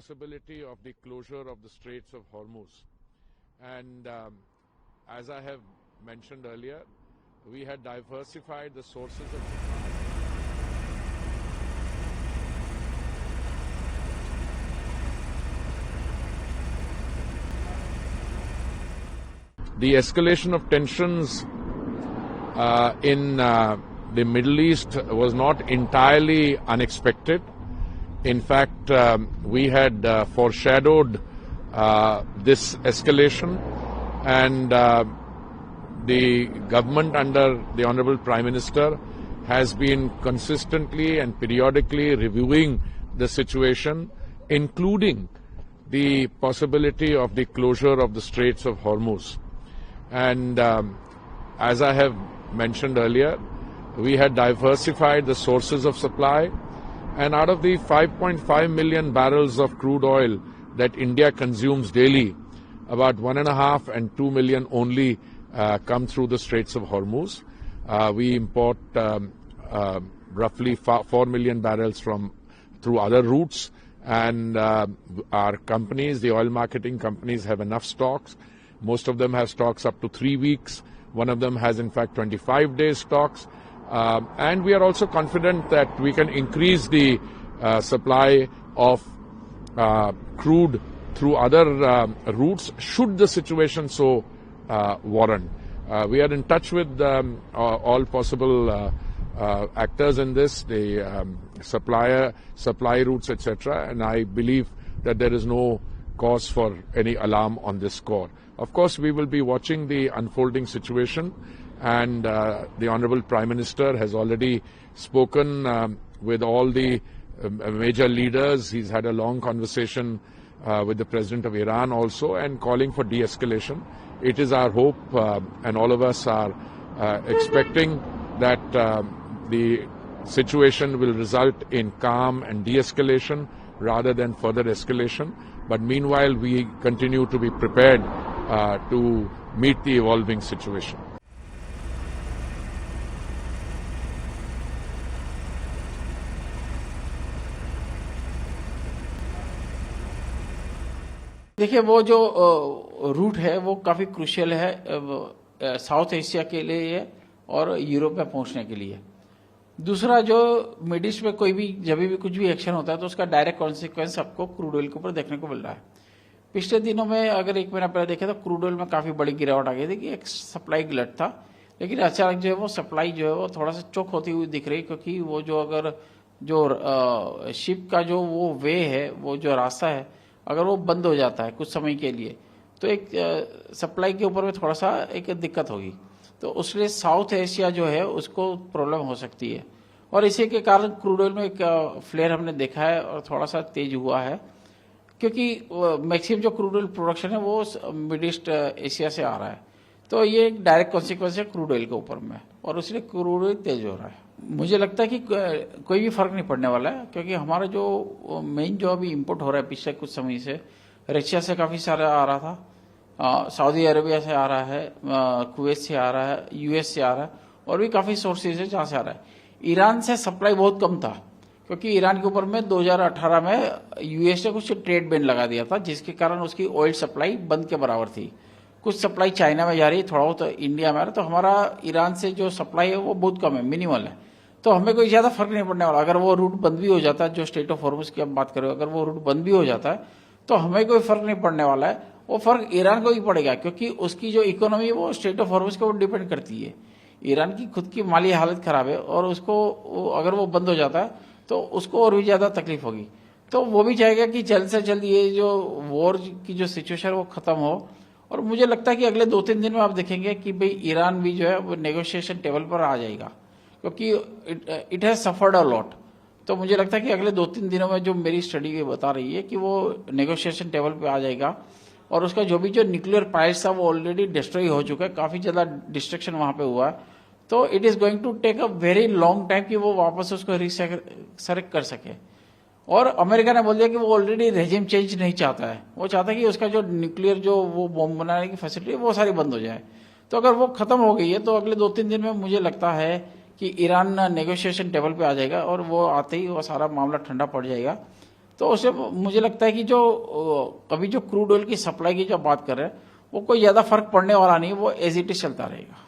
possibility of the closure of the Straits of Hormuz. And as I have mentioned earlier, we had diversified the sources of supply. The escalation of tensions in the Middle East was not entirely unexpected. In fact, we had foreshadowed this escalation, and the government under the Honorable Prime Minister has been consistently and periodically reviewing the situation, including the possibility of the closure of the Straits of Hormuz. And as I have mentioned earlier, we had diversified the sources of supply, and out of the 5.5 million barrels of crude oil that India consumes daily, about 1.5 and 2 million only come through the Straits of Hormuz. We import roughly 4 million barrels through other routes, and our companies, the oil marketing companies, have enough stocks. Most of them have stocks up to 3 weeks. One of them has, in fact, 25 days stocks. And we are also confident that we can increase the supply of crude through other routes should the situation so warrant. We are in touch with all possible actors in this, the supply routes, etc. And I believe that there is no cause for any alarm on this score. Of course, we will be watching the unfolding situation, and the Honorable Prime Minister has already spoken with all the major leaders. He's had a long conversation with the President of Iran also, and calling for de-escalation. It is our hope, and all of us are expecting that the situation will result in calm and de-escalation rather than further escalation. But meanwhile, we continue to be prepared to meet the evolving situation. देखिए, वो जो root है वो काफ़ी crucial है south Asia के लिए और यूरोप में पहुंचने के लिए। दूसरा, जो मिड ईस्ट में कोई भी जब भी कुछ भी एक्शन होता है तो उसका डायरेक्ट कॉन्सिक्वेंस आपको क्रूड ऑयल के ऊपर देखने को मिल रहा है। पिछले दिनों में अगर 1 महीना पहले देखे तो क्रूड ऑयल में काफ़ी बड़ी गिरावट आ गई थी कि एक सप्लाई गलत था, लेकिन अचानक जो है वो सप्लाई जो है वो थोड़ा सा चोक होती हुई दिख रही, क्योंकि वो जो अगर जो शिप का जो वो वे है, वो जो रास्ता है, अगर वो बंद हो जाता है कुछ समय के लिए तो एक सप्लाई के ऊपर में थोड़ा सा एक दिक्कत होगी। तो उसलिए साउथ एशिया जो है उसको प्रॉब्लम हो सकती है, और इसी के कारण क्रूड ऑयल में एक फ्लेयर हमने देखा है और थोड़ा सा तेज हुआ है, क्योंकि मैक्सिमम जो क्रूड ऑयल प्रोडक्शन है वो मिड ईस्ट एशिया से आ रहा है। तो ये एक डायरेक्ट कॉन्सिक्वेंस है क्रूड ऑयल के ऊपर में, और इसलिए क्रूड ऑयल तेज हो रहा है। मुझे लगता है कि कोई भी फर्क नहीं पड़ने वाला है, क्योंकि हमारा जो मेन जो अभी इंपोर्ट हो रहा है पिछले कुछ समय से, रशिया से काफ़ी सारा आ रहा था, सऊदी अरेबिया से आ रहा है, कुवैत से आ रहा है, यूएस से आ रहा है, और भी काफ़ी सोर्सेज है जहाँ से आ रहा है। ईरान से सप्लाई बहुत कम था, क्योंकि ईरान के ऊपर में 2018 में यूएस ने कुछ ट्रेड बैन लगा दिया था, जिसके कारण उसकी ऑयल सप्लाई बंद के बराबर थी। कुछ सप्लाई चाइना में जा रही है, थोड़ा बहुत इंडिया में आ रहा है, तो हमारा ईरान से जो सप्लाई है वो बहुत कम है, मिनिमल है। तो हमें कोई ज़्यादा फर्क नहीं पड़ने वाला। अगर वो रूट बंद भी हो जाता है, जो स्टेट ऑफ हॉर्मुज की आप बात करें, अगर वो रूट बंद भी हो जाता है तो हमें कोई फर्क नहीं पड़ने वाला है। वो फर्क ईरान को ही पड़ेगा, क्योंकि उसकी जो इकोनॉमी है वो स्टेट ऑफ हॉर्मुज के ऊपर डिपेंड करती है। ईरान की खुद की माली हालत खराब है, और उसको अगर वो बंद हो जाता है तो उसको और भी ज़्यादा तकलीफ होगी। तो वो भी चाहेगा कि जल्द से जल्द ये जो वॉर की जो सिचुएशन है वो खत्म हो, और मुझे लगता है कि अगले 2-3 दिन में आप देखेंगे कि भाई ईरान भी जो है वो नेगोशिएशन टेबल पर आ जाएगा, क्योंकि it has suffered a lot. तो मुझे लगता है कि अगले 2-3 दिनों में जो मेरी स्टडी बता रही है कि वो नेगोशिएशन टेबल पे आ जाएगा, और उसका जो भी जो न्यूक्लियर पाइल्स था वो ऑलरेडी डिस्ट्रॉय हो चुका है, काफ़ी ज़्यादा डिस्ट्रक्शन वहाँ पे हुआ है। तो it is going to take a very long time कि वो वापस उसको रिसेरेक्ट कर सके। और अमेरिका ने बोल दिया कि वो ऑलरेडी रेजिम चेंज नहीं चाहता है, वो चाहता है कि उसका जो न्यूक्लियर जो वो बॉम्ब बनाने की फैसिलिटी है वो सारी बंद हो जाए। तो अगर वो खत्म हो गई है तो अगले 2-3 दिन में मुझे लगता है कि ईरान नेगोशिएशन टेबल पे आ जाएगा, और वो आते ही वो सारा मामला ठंडा पड़ जाएगा। तो उसे मुझे लगता है कि जो अभी जो क्रूड ऑयल की सप्लाई की जो बात कर रहे हैं वो कोई ज्यादा फर्क पड़ने वाला नहीं, वो एज इट इज चलता रहेगा।